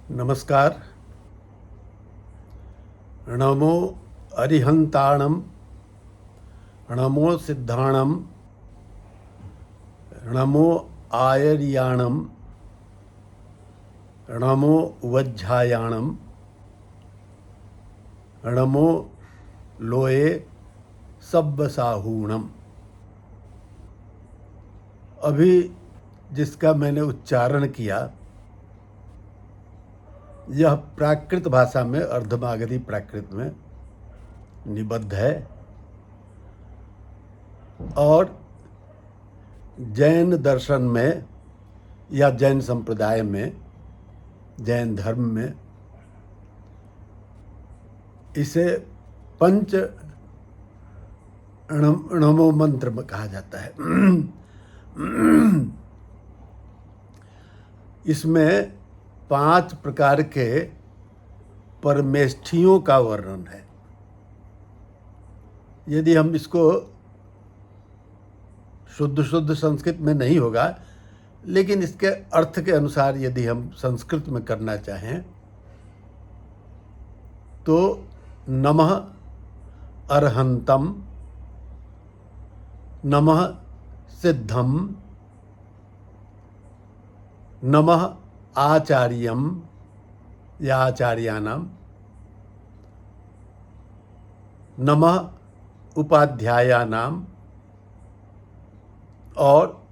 नमस्कार। नमो अरिहंताणम, नमो सिद्धाणम, नमो आयर्याणम, नमो वज्झायाणम, नमो लोए सब्बसाहूणम। अभी जिसका मैंने उच्चारण किया यह प्राकृत भाषा में अर्धमागधी प्राकृत में निबद्ध है और जैन दर्शन में या जैन संप्रदाय में, जैन धर्म में इसे पंच णमो मंत्र में कहा जाता है। इसमें 5 प्रकार के परमेष्ठियों का वर्णन है। यदि हम इसको शुद्ध संस्कृत में नहीं होगा, लेकिन इसके अर्थ के अनुसार यदि हम संस्कृत में करना चाहें तो नमः अर्हंतम, नमः सिद्धम, नमः आचार्यम या आचार्यानाम, नमः उपाध्यायानाम और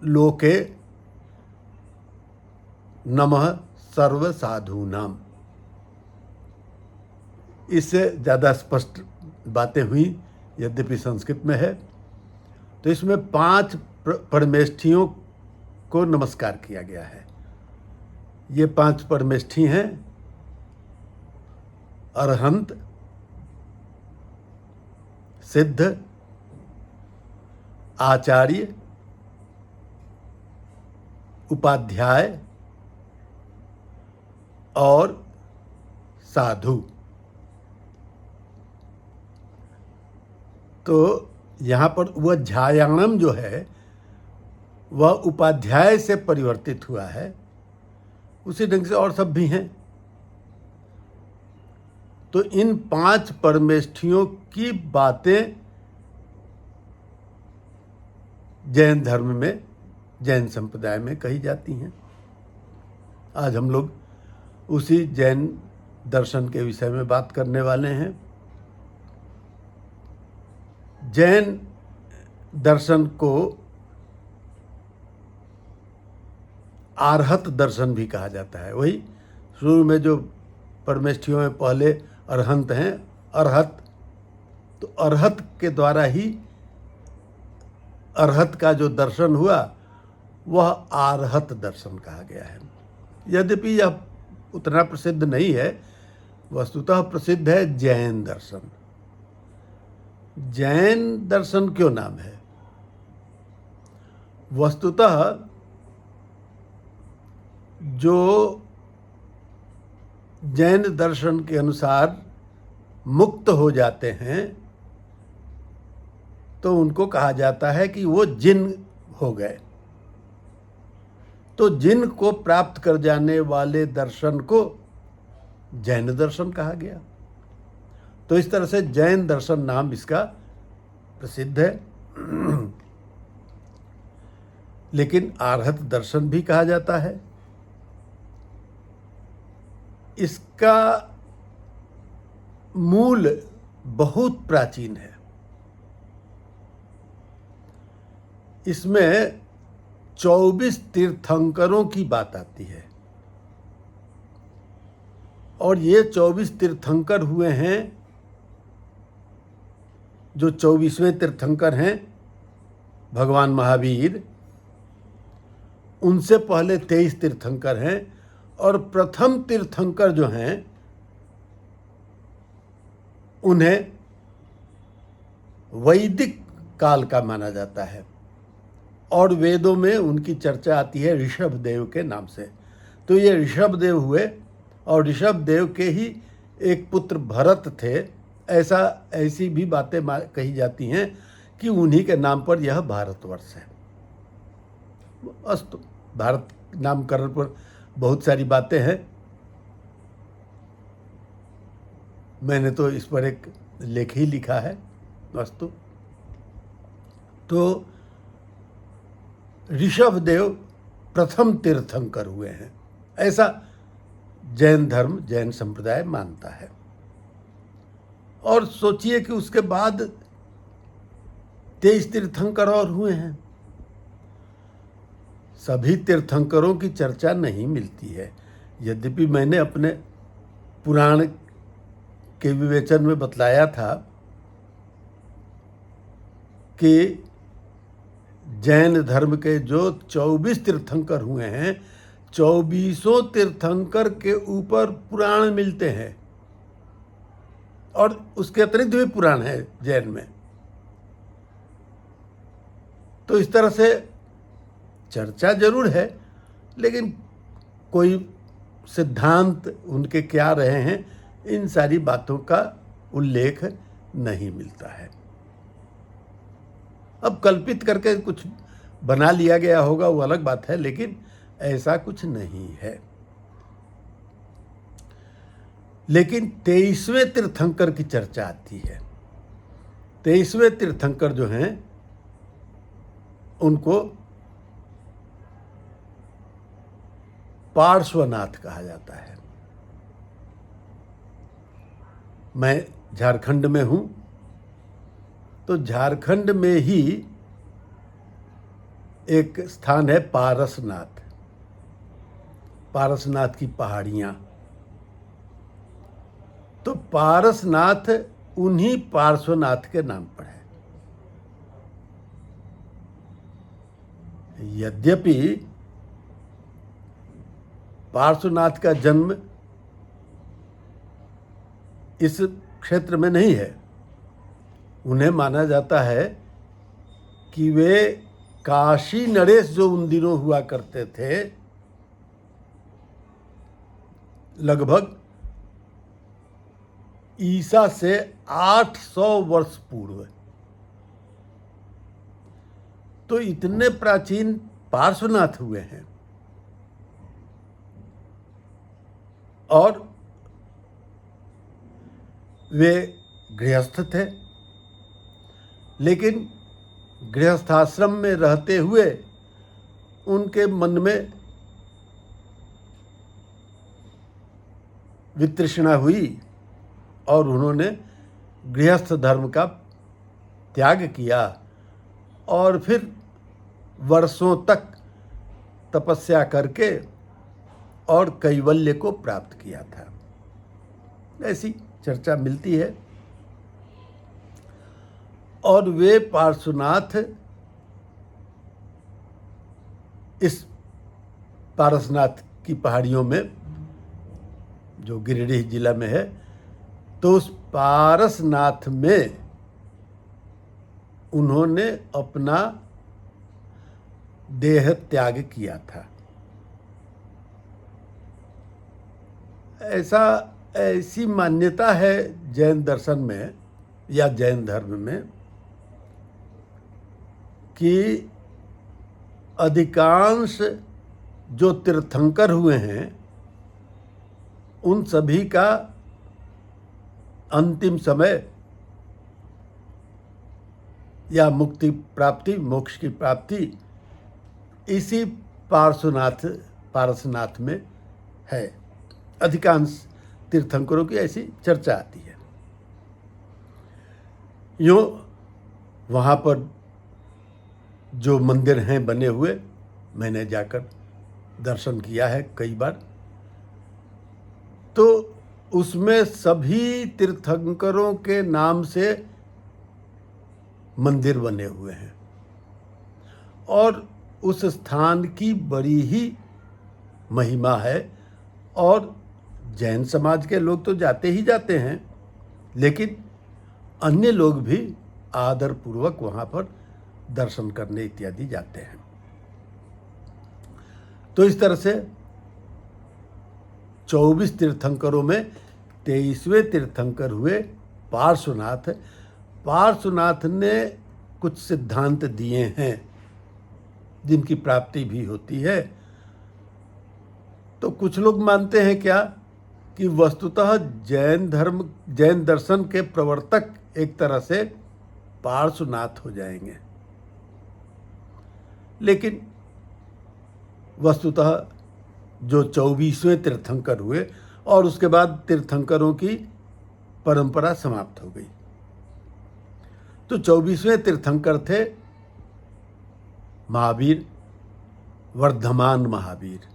लोके नमः सर्वसाधूनाम। इससे ज़्यादा स्पष्ट बातें हुई यद्यपि संस्कृत में है। तो इसमें 5 परमेष्ठियों को नमस्कार किया गया है। ये 5 परमेष्ठी हैं: अरहंत, सिद्ध, आचार्य, उपाध्याय और साधु। तो यहाँ पर वह झायाणम जो है वह उपाध्याय से परिवर्तित हुआ है, उसी ढंग से और सब भी हैं। तो इन 5 परमेष्ठियों की बातें जैन धर्म में, जैन संप्रदाय में कही जाती हैं। आज हम लोग उसी जैन दर्शन के विषय में बात करने वाले हैं। जैन दर्शन को आर्हत दर्शन भी कहा जाता है। वही शुरू में जो परमेष्ठियों में पहले अरहंत हैं, अरहत, तो अरहत के द्वारा ही अरहत का जो दर्शन हुआ वह आर्हत दर्शन कहा गया है। यद्यपि यह उतना प्रसिद्ध नहीं है, वस्तुतः प्रसिद्ध है जैन दर्शन। जैन दर्शन क्यों नाम है? वस्तुतः जो जैन दर्शन के अनुसार मुक्त हो जाते हैं तो उनको कहा जाता है कि वो जिन हो गए। तो जिन को प्राप्त कर जाने वाले दर्शन को जैन दर्शन कहा गया। तो इस तरह से जैन दर्शन नाम इसका प्रसिद्ध है। लेकिन आर्हत दर्शन भी कहा जाता है। इसका मूल बहुत प्राचीन है। इसमें 24 तीर्थंकरों की बात आती है और ये 24 तीर्थंकर हुए हैं। जो 24वें तीर्थंकर हैं भगवान महावीर, उनसे पहले 23 तीर्थंकर हैं और प्रथम तीर्थंकर जो हैं उन्हें वैदिक काल का माना जाता है और वेदों में उनकी चर्चा आती है ऋषभदेव के नाम से। तो ये ऋषभदेव हुए और ऋषभदेव के ही एक पुत्र भरत थे। ऐसी भी बातें कही जाती हैं कि उन्हीं के नाम पर यह भारतवर्ष है। अस्तु, भारत नामकरण पर बहुत सारी बातें हैं। मैंने तो इस पर एक लेख ही लिखा है वस्तु। तो ऋषभदेव प्रथम तीर्थंकर हुए हैं, ऐसा जैन धर्म, जैन संप्रदाय मानता है। और सोचिए कि उसके बाद 23 तीर्थंकर और हुए हैं। सभी तीर्थंकरों की चर्चा नहीं मिलती है। यद्यपि मैंने अपने पुराण के विवेचन में बतलाया था कि जैन धर्म के जो 24 तीर्थंकर हुए हैं, 24 तीर्थंकर के ऊपर पुराण मिलते हैं, और उसके अतिरिक्त भी पुराण है जैन में। तो इस तरह से चर्चा जरूर है, लेकिन कोई सिद्धांत उनके क्या रहे हैं, इन सारी बातों का उल्लेख नहीं मिलता है। अब कल्पित करके कुछ बना लिया गया होगा, वो अलग बात है, लेकिन ऐसा कुछ नहीं है। लेकिन 23वें तीर्थंकर की चर्चा आती है। 23वें तीर्थंकर जो हैं, उनको पार्श्वनाथ कहा जाता है। मैं झारखंड में हूं, तो झारखंड में ही एक स्थान है पारसनाथ। पारसनाथ की पहाड़ियां। तो पारसनाथ उन्हीं पार्श्वनाथ के नाम पर है। यद्यपि पार्श्वनाथ का जन्म इस क्षेत्र में नहीं है। उन्हें माना जाता है कि वे काशी नरेश जो उन दिनों हुआ करते थे, लगभग ईसा से 800 वर्ष पूर्व। तो इतने प्राचीन पार्श्वनाथ हुए हैं। और वे गृहस्थ थे, लेकिन गृहस्थाश्रम में रहते हुए उनके मन में वितृष्णा हुई और उन्होंने गृहस्थ धर्म का त्याग किया और फिर वर्षों तक तपस्या करके और कैवल्य को प्राप्त किया था। ऐसी चर्चा मिलती है। और वे पार्श्वनाथ इस पारसनाथ की पहाड़ियों में, जो गिरिडीह जिला में है, तो उस पारसनाथ में उन्होंने अपना देह त्याग किया था। ऐसी मान्यता है जैन दर्शन में या जैन धर्म में कि अधिकांश जो तीर्थंकर हुए हैं, उन सभी का अंतिम समय या मुक्ति प्राप्ति, मोक्ष की प्राप्ति इसी पारसनाथ में है। अधिकांश तीर्थंकरों की ऐसी चर्चा आती है। यूँ वहाँ पर जो मंदिर हैं बने हुए, मैंने जाकर दर्शन किया है कई बार। तो उसमें सभी तीर्थंकरों के नाम से मंदिर बने हुए हैं और उस स्थान की बड़ी ही महिमा है। और जैन समाज के लोग तो जाते ही जाते हैं, लेकिन अन्य लोग भी आदरपूर्वक वहाँ पर दर्शन करने इत्यादि जाते हैं। तो इस तरह से 24 तीर्थंकरों में 23वें तीर्थंकर हुए पार्श्वनाथ। पार्श्वनाथ ने कुछ सिद्धांत दिए हैं जिनकी प्राप्ति भी होती है। तो कुछ लोग मानते हैं क्या कि वस्तुतः जैन दर्शन के प्रवर्तक एक तरह से पार्श्वनाथ हो जाएंगे, लेकिन वस्तुतः जो 24वें तीर्थंकर हुए और उसके बाद तीर्थंकरों की परंपरा समाप्त हो गई। तो 24वें तीर्थंकर थे महावीर, वर्धमान महावीर।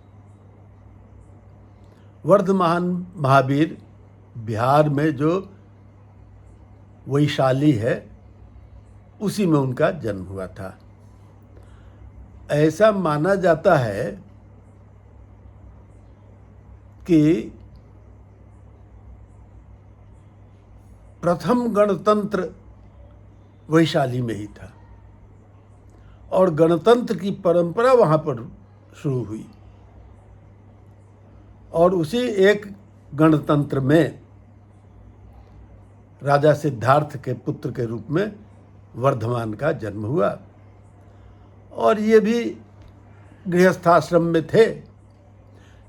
वर्धमान महावीर बिहार में जो वैशाली है उसी में उनका जन्म हुआ था। ऐसा माना जाता है कि प्रथम गणतंत्र वैशाली में ही था और गणतंत्र की परंपरा वहाँ पर शुरू हुई और उसी एक गणतंत्र में राजा सिद्धार्थ के पुत्र के रूप में वर्धमान का जन्म हुआ और ये भी गृहस्थाश्रम में थे,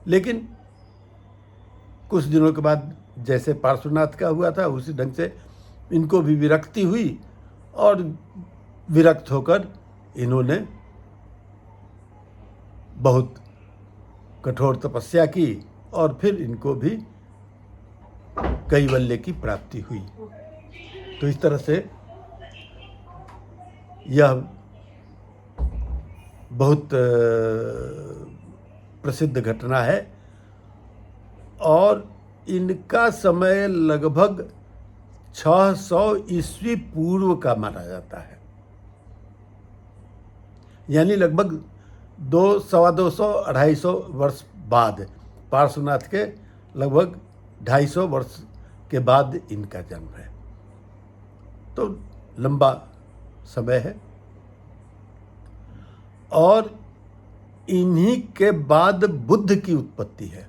लेकिन कुछ दिनों के बाद जैसे पार्श्वनाथ का हुआ था उसी ढंग से इनको भी विरक्ति हुई और विरक्त होकर इन्होंने बहुत कठोर तपस्या की और फिर इनको भी कैवल्य की प्राप्ति हुई। तो इस तरह से यह बहुत प्रसिद्ध घटना है और इनका समय लगभग 600 ईस्वी पूर्व का माना जाता है, यानी लगभग 200-250 वर्ष बाद, पार्श्वनाथ के लगभग 250 वर्ष के बाद इनका जन्म है। तो लंबा समय है और इन्हीं के बाद बुद्ध की उत्पत्ति है।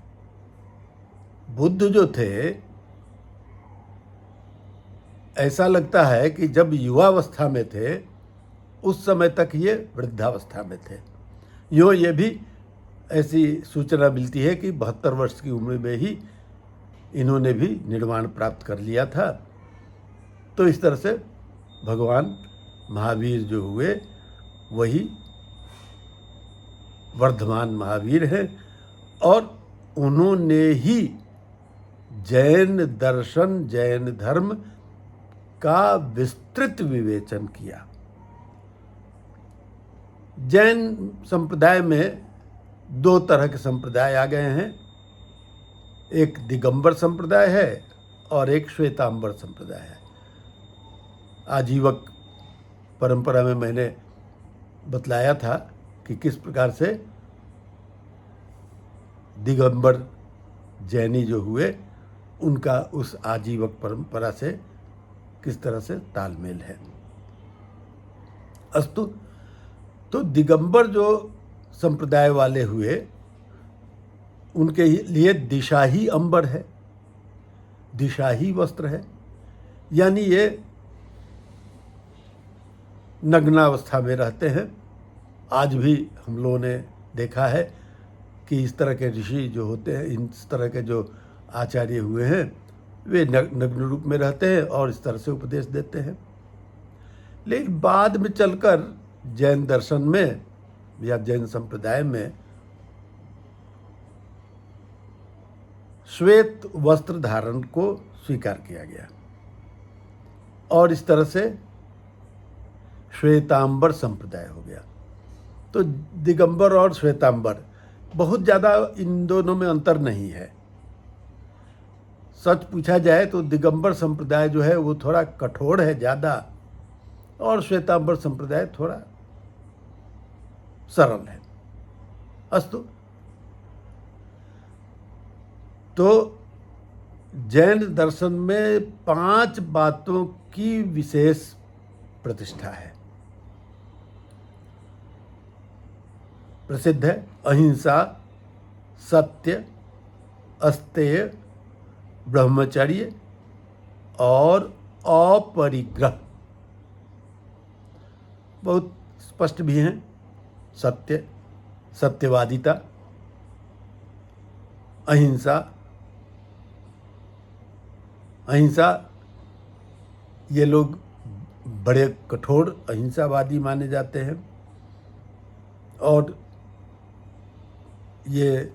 बुद्ध जो थे, ऐसा लगता है कि जब युवावस्था में थे उस समय तक ये वृद्धावस्था में थे। यूँ ये भी ऐसी सूचना मिलती है कि 72 वर्ष की उम्र में ही इन्होंने भी निर्वाण प्राप्त कर लिया था। तो इस तरह से भगवान महावीर जो हुए वही वर्धमान महावीर हैं और उन्होंने ही जैन दर्शन, जैन धर्म का विस्तृत विवेचन किया। जैन संप्रदाय में 2 तरह के संप्रदाय आ गए हैं, एक दिगंबर संप्रदाय है और एक श्वेतांबर संप्रदाय है। आजीवक परंपरा में मैंने बतलाया था कि किस प्रकार से दिगंबर जैनी जो हुए उनका उस आजीवक परंपरा से किस तरह से तालमेल है। अस्तु, तो दिगंबर जो संप्रदाय वाले हुए उनके लिए दिशाही अंबर है, दिशाही वस्त्र है, यानी ये नग्नावस्था में रहते हैं। आज भी हम लोगों ने देखा है कि इस तरह के ऋषि जो होते हैं, इस तरह के जो आचार्य हुए हैं, वे नग्न रूप में रहते हैं और इस तरह से उपदेश देते हैं। लेकिन बाद में चलकर जैन दर्शन में या जैन संप्रदाय में श्वेत वस्त्र धारण को स्वीकार किया गया और इस तरह से श्वेतांबर संप्रदाय हो गया। तो दिगंबर और श्वेतांबर, बहुत ज़्यादा इन दोनों में अंतर नहीं है। सच पूछा जाए तो दिगंबर संप्रदाय जो है वो थोड़ा कठोर है ज़्यादा और श्वेतांबर संप्रदाय थोड़ा सरल है। अस्तु, तो जैन दर्शन में 5 बातों की विशेष प्रतिष्ठा है। प्रसिद्ध है अहिंसा, सत्य, अस्तेय, ब्रह्मचर्य और अपरिग्रह। बहुत स्पष्ट भी हैं। सत्य, सत्यवादिता, अहिंसा, अहिंसा ये लोग बड़े कठोर अहिंसावादी माने जाते हैं और ये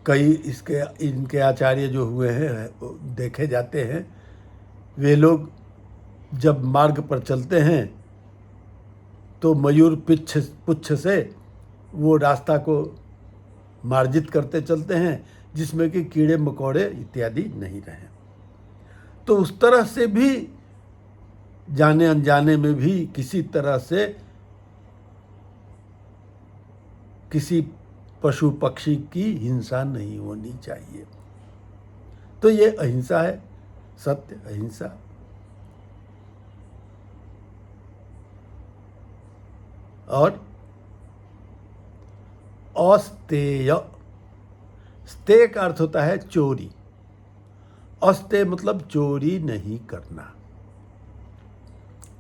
कई इनके आचार्य जो हुए हैं देखे जाते हैं, वे लोग जब मार्ग पर चलते हैं तो मयूर पुच्छ से वो रास्ता को मार्जित करते चलते हैं जिसमें कि कीड़े मकोड़े इत्यादि नहीं रहे। तो उस तरह से भी जाने अनजाने में भी किसी तरह से किसी पशु पक्षी की हिंसा नहीं होनी चाहिए। तो ये अहिंसा है, सत्य अहिंसा। और अस्तेय, स्तेय का अर्थ होता है चोरी। अस्तेय मतलब चोरी नहीं करना।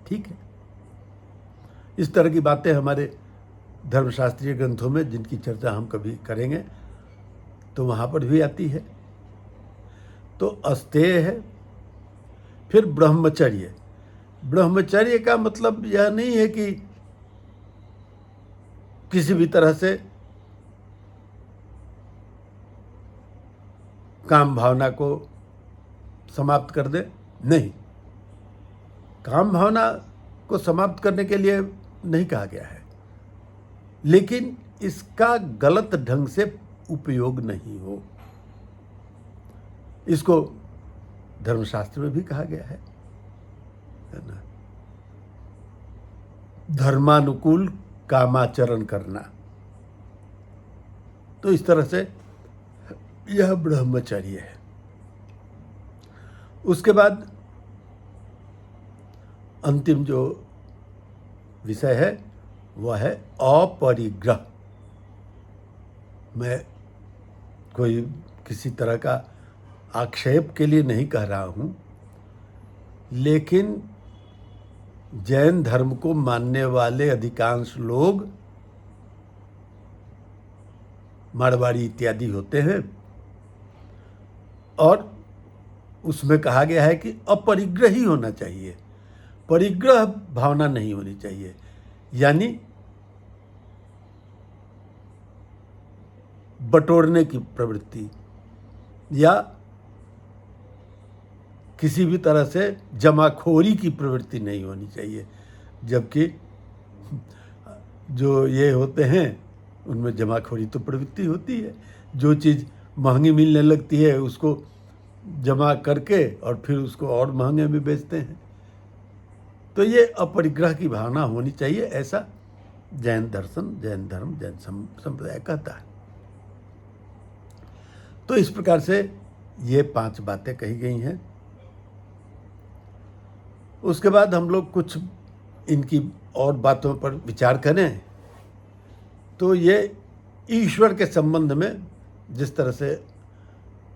ठीक है, इस तरह की बातें हमारे धर्मशास्त्रीय ग्रंथों में, जिनकी चर्चा हम कभी करेंगे, तो वहाँ पर भी आती है। तो अस्तेय है। फिर ब्रह्मचर्य। ब्रह्मचर्य का मतलब यह नहीं है कि किसी भी तरह से काम भावना को समाप्त कर दे, नहीं। काम भावना को समाप्त करने के लिए नहीं कहा गया है, लेकिन इसका गलत ढंग से उपयोग नहीं हो, इसको धर्मशास्त्र में भी कहा गया है ना। धर्मानुकूल कामाचरण करना, तो इस तरह से यह ब्रह्मचर्य है। उसके बाद अंतिम जो विषय है वह है अपरिग्रह। मैं कोई किसी तरह का आक्षेप के लिए नहीं कह रहा हूँ, लेकिन जैन धर्म को मानने वाले अधिकांश लोग मारवाड़ी इत्यादि होते हैं और उसमें कहा गया है कि अपरिग्रह ही होना चाहिए, परिग्रह भावना नहीं होनी चाहिए। यानी बटोरने की प्रवृत्ति या किसी भी तरह से जमाखोरी की प्रवृत्ति नहीं होनी चाहिए। जबकि जो ये होते हैं उनमें जमाखोरी तो प्रवृत्ति होती है। जो चीज़ महंगी मिलने लगती है उसको जमा करके और फिर उसको और महंगे में बेचते हैं। तो ये अपरिग्रह की भावना होनी चाहिए, ऐसा जैन दर्शन, जैन धर्म, जैन संप्रदाय कहता है। तो इस प्रकार से ये 5 बातें कही गई हैं। उसके बाद हम लोग कुछ इनकी और बातों पर विचार करें तो ये ईश्वर के संबंध में जिस तरह से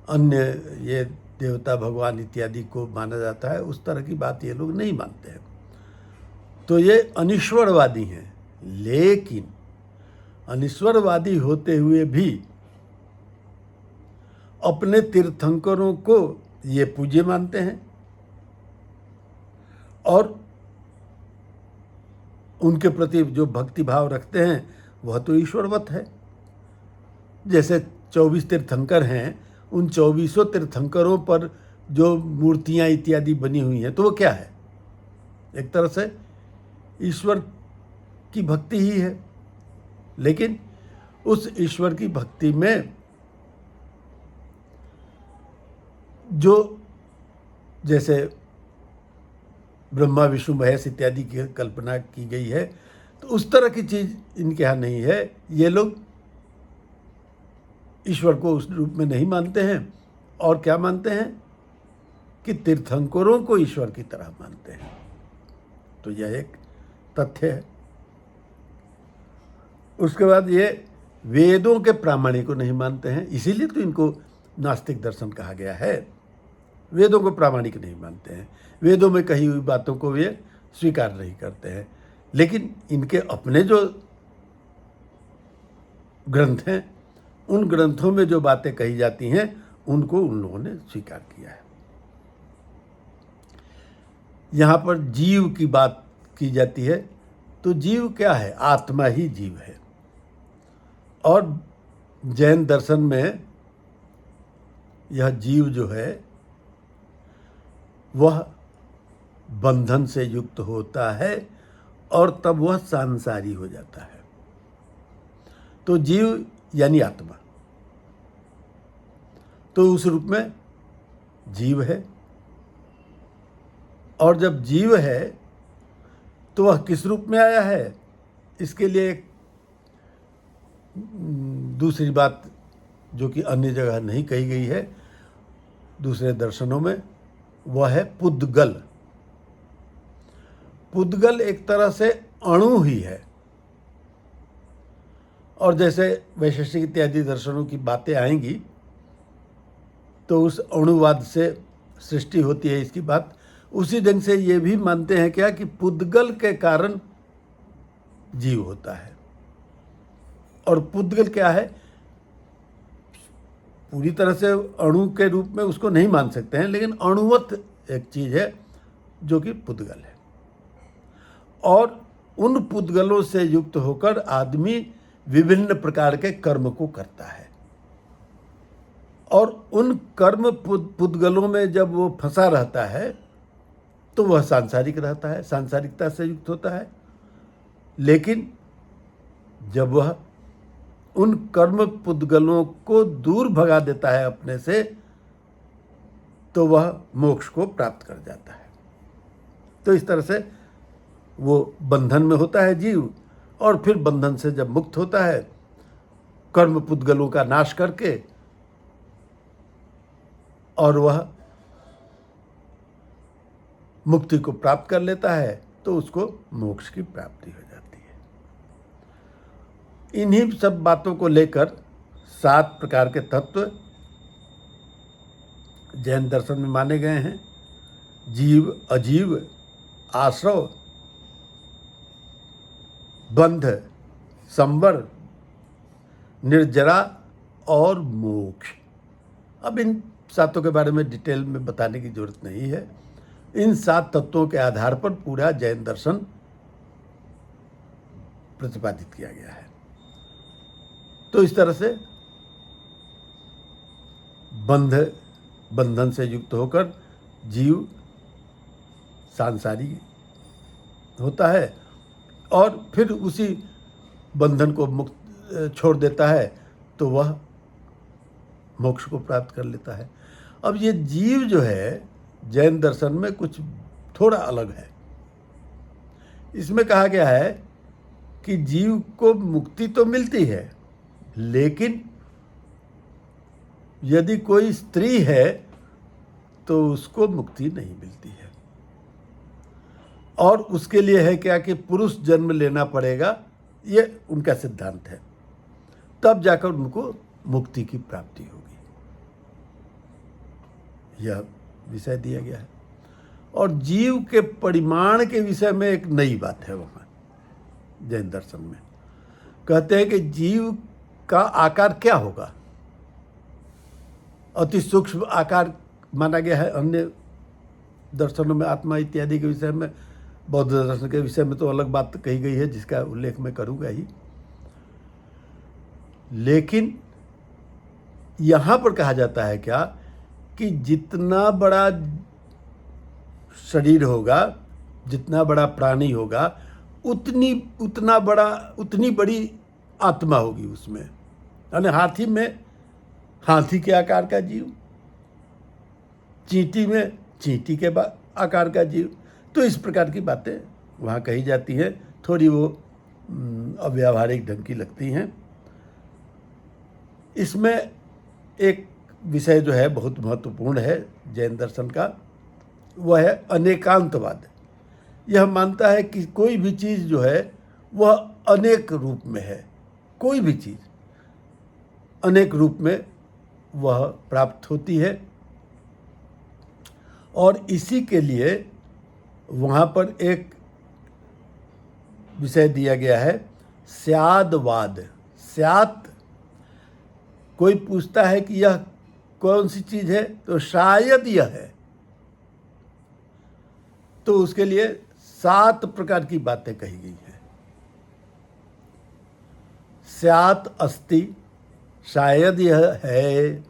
अन्य ये देवता भगवान इत्यादि को माना जाता है, उस तरह की बात ये लोग नहीं मानते हैं। तो ये अनीश्वरवादी हैं, लेकिन अनीश्वरवादी होते हुए भी अपने तीर्थंकरों को ये पूज्य मानते हैं और उनके प्रति जो भक्ति भाव रखते हैं वह तो ईश्वरवत है। जैसे 24 तीर्थंकर हैं, उन 24 तीर्थंकरों पर जो मूर्तियां इत्यादि बनी हुई हैं, तो वो क्या है? एक तरह से ईश्वर की भक्ति ही है। लेकिन उस ईश्वर की भक्ति में जो जैसे ब्रह्मा विष्णु महेश इत्यादि की कल्पना की गई है, तो उस तरह की चीज़ इनके यहाँ नहीं है। ये लोग ईश्वर को उस रूप में नहीं मानते हैं और क्या मानते हैं कि तीर्थंकरों को ईश्वर की तरह मानते हैं। तो यह एक तथ्य है। उसके बाद ये वेदों के प्रामाणिक को नहीं मानते हैं, इसीलिए तो इनको नास्तिक दर्शन कहा गया है। वेदों को प्रामाणिक नहीं मानते हैं, वेदों में कही हुई बातों को वे स्वीकार नहीं करते हैं। लेकिन इनके अपने जो ग्रंथ हैं उन ग्रंथों में जो बातें कही जाती हैं उनको उन लोगों ने स्वीकार किया है। यहाँ पर जीव की बात की जाती है, तो जीव क्या है? आत्मा ही जीव है। और जैन दर्शन में यह जीव जो है वह बंधन से युक्त होता है और तब वह सांसारी हो जाता है। तो जीव यानी आत्मा, तो उस रूप में जीव है। और जब जीव है तो वह किस रूप में आया है? इसके लिए एक दूसरी बात जो कि अन्य जगह नहीं कही गई है दूसरे दर्शनों में, वह है पुद्गल। पुद्गल एक तरह से अणु ही है। और जैसे वैशेषिक इत्यादि दर्शनों की बातें आएंगी तो उस अणुवाद से सृष्टि होती है इसकी बात, उसी ढंग से ये भी मानते हैं क्या कि पुद्गल के कारण जीव होता है। और पुद्गल क्या है? पूरी तरह से अणु के रूप में उसको नहीं मान सकते हैं, लेकिन अणुवत एक चीज है जो कि पुद्गल है। और उन पुद्गलों से युक्त होकर आदमी विभिन्न प्रकार के कर्म को करता है। और उन कर्म पुद्गलों में जब वो फंसा रहता है तो वह सांसारिक रहता है, सांसारिकता से युक्त होता है। लेकिन जब वह उन कर्म पुद्गलों को दूर भगा देता है अपने से, तो वह मोक्ष को प्राप्त कर जाता है। तो इस तरह से वो बंधन में होता है जीव, और फिर बंधन से जब मुक्त होता है कर्म पुद्गलों का नाश करके, और वह मुक्ति को प्राप्त कर लेता है, तो उसको मोक्ष की प्राप्ति हो जाती है। इन्हीं सब बातों को लेकर 7 प्रकार के तत्व जैन दर्शन में माने गए हैं। जीव, अजीव, आश्रव, बंध, संवर, निर्जरा और मोक्ष। अब इन 7 के बारे में डिटेल में बताने की जरूरत नहीं है। इन 7 तत्वों के आधार पर पूरा जैन दर्शन प्रतिपादित किया गया है। तो इस तरह से बंधन से युक्त होकर जीव सांसारी होता है, और फिर उसी बंधन को मुक्त छोड़ देता है तो वह मोक्ष को प्राप्त कर लेता है। अब ये जीव जो है जैन दर्शन में कुछ थोड़ा अलग है। इसमें कहा गया है कि जीव को मुक्ति तो मिलती है, लेकिन यदि कोई स्त्री है तो उसको मुक्ति नहीं मिलती है। और उसके लिए है क्या कि पुरुष जन्म लेना पड़ेगा, ये उनका सिद्धांत है, तब जाकर उनको मुक्ति की प्राप्ति होगी। यह विषय दिया गया है। और जीव के परिमाण के विषय में एक नई बात है वहाँ जैन दर्शन में। कहते हैं कि जीव का आकार क्या होगा? अति सूक्ष्म आकार माना गया है। अन्य दर्शनों में आत्मा इत्यादि के विषय में, बौद्ध दर्शन के विषय में तो अलग बात कही गई है जिसका उल्लेख मैं करूँगा ही। लेकिन यहाँ पर कहा जाता है क्या कि जितना बड़ा शरीर होगा, जितना बड़ा प्राणी होगा, उतनी बड़ी आत्मा होगी उसमें। यानी हाथी में हाथी के आकार का जीव, चींटी में चींटी के आकार का जीव। तो इस प्रकार की बातें वहाँ कही जाती हैं। थोड़ी वो अव्यावहारिक ढंग की लगती हैं। इसमें एक विषय जो है बहुत महत्वपूर्ण है जैन दर्शन का, वह है अनेकांतवाद। यह मानता है कि कोई भी चीज़ जो है वह अनेक रूप में है। कोई भी चीज़ अनेक रूप में वह प्राप्त होती है, और इसी के लिए वहाँ पर एक विषय दिया गया है स्यादवाद। स्यात् कोई पूछता है कि यह कौन सी चीज़ है, तो शायद यह है, तो उसके लिए 7 प्रकार की बातें कही गई हैं। स्यात् अस्ति, शायद यह है।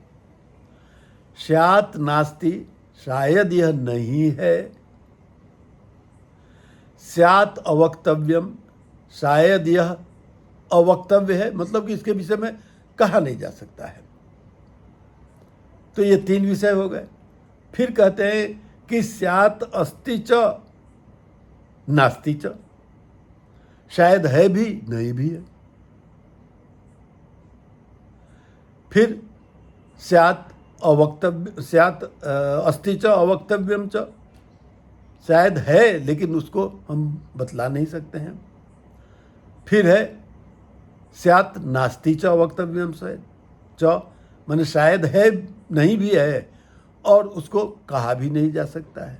स्यात् नास्ति, शायद यह नहीं है। स्यात् अवक्तव्यम, शायद यह अवक्तव्य है, मतलब कि इसके विषय में कहा नहीं जा सकता है। तो ये 3 विषय हो गए। फिर कहते हैं कि स्यात् अस्ति च नास्ति च, शायद है भी नहीं भी है। फिर स्यात् अस्ति च अवक्तव्यम च, शायद है लेकिन उसको हम बतला नहीं सकते हैं। फिर है स्यात् नास्ति च अवक्तव्यम च, माने शायद है नहीं भी है और उसको कहा भी नहीं जा सकता है।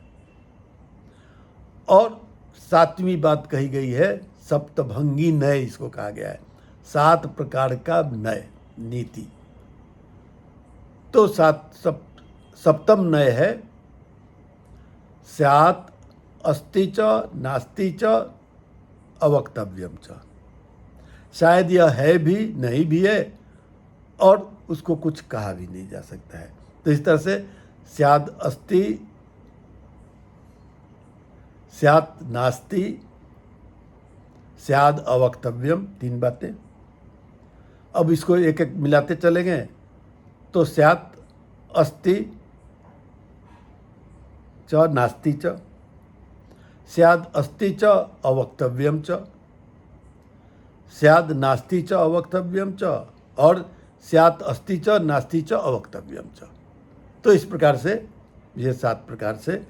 और 7वीं बात कही गई है सप्तभंगी नय, इसको कहा गया है 7 प्रकार का नय, नीति। तो सप्तम नय है स्यात् अस्ति च नास्ति च अवक्तव्यम च, शायद यह है भी नहीं भी है और उसको कुछ कहा भी नहीं जा सकता है। तो इस तरह से स्यात् अस्ति, स्यात् नास्ति, स्यात् अवक्तव्यम, 3 बातें। अब इसको एक एक मिलाते चलेंगे तो स्यात् अस्ति च नास्ति च, स्यात् अस्ति च अवक्तव्यम च, स्यात् नास्ति च अवक्तव्यम च, और स्यात् अस्ति च नास्ति च अवक्तव्यम च। तो इस प्रकार से ये 7 प्रकार से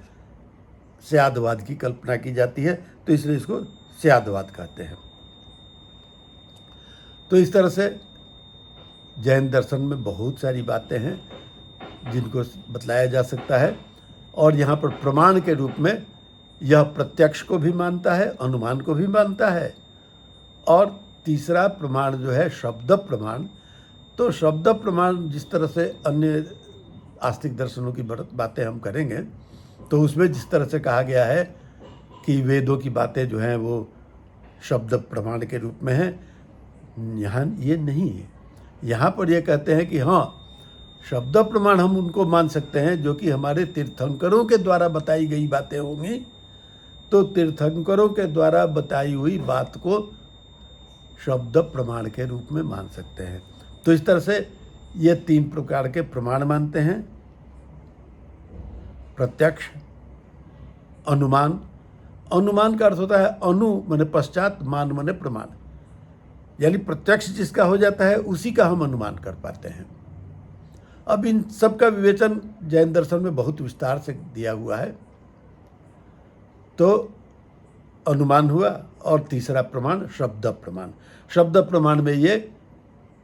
स्याद्वाद की कल्पना की जाती है, तो इसलिए इसको स्याद्वाद कहते हैं। तो इस तरह से जैन दर्शन में बहुत सारी बातें हैं जिनको बतलाया जा सकता है। और यहाँ पर प्रमाण के रूप में यह प्रत्यक्ष को भी मानता है, अनुमान को भी मानता है, और तीसरा प्रमाण जो है शब्द प्रमाण। तो शब्द प्रमाण जिस तरह से अन्य आस्तिक दर्शनों की बातें हम करेंगे तो उसमें जिस तरह से कहा गया है कि वेदों की बातें जो हैं वो शब्द प्रमाण के रूप में हैं, यहाँ ये नहीं है। यहाँ पर ये कहते हैं कि हाँ, शब्द प्रमाण हम उनको मान सकते हैं जो कि हमारे तीर्थंकरों के द्वारा बताई गई बातें होंगी, तो तीर्थंकरों के द्वारा बताई हुई बात को शब्द प्रमाण के रूप में मान सकते हैं। तो इस तरह से ये 3 प्रकार के प्रमाण मानते हैं, प्रत्यक्ष, अनुमान। अनुमान का अर्थ होता है अनु माने पश्चात, मान माने प्रमाण, यानी प्रत्यक्ष जिसका हो जाता है उसी का हम अनुमान कर पाते हैं। अब इन सब का विवेचन जैन दर्शन में बहुत विस्तार से दिया हुआ है। तो अनुमान हुआ, और तीसरा प्रमाण शब्द प्रमाण। शब्द प्रमाण में ये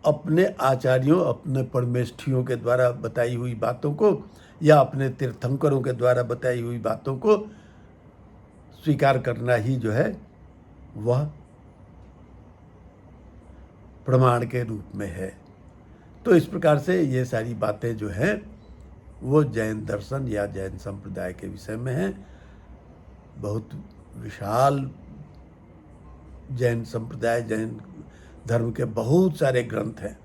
अपने आचार्यों, अपने परमेष्ठियों के द्वारा बताई हुई बातों को या अपने तीर्थंकरों के द्वारा बताई हुई बातों को स्वीकार करना ही जो है वह प्रमाण के रूप में है। तो इस प्रकार से ये सारी बातें जो हैं वो जैन दर्शन या जैन संप्रदाय के विषय में हैं। बहुत विशाल जैन संप्रदाय, जैन धर्म के बहुत सारे ग्रंथ हैं,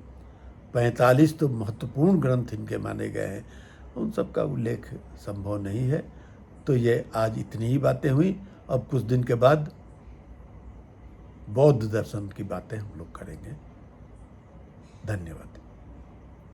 45 तो महत्वपूर्ण ग्रंथ इनके माने गए हैं, उन सब का उल्लेख संभव नहीं है। तो ये आज इतनी ही बातें हुई। अब कुछ दिन के बाद बौद्ध दर्शन की बातें हम लोग करेंगे। धन्यवाद।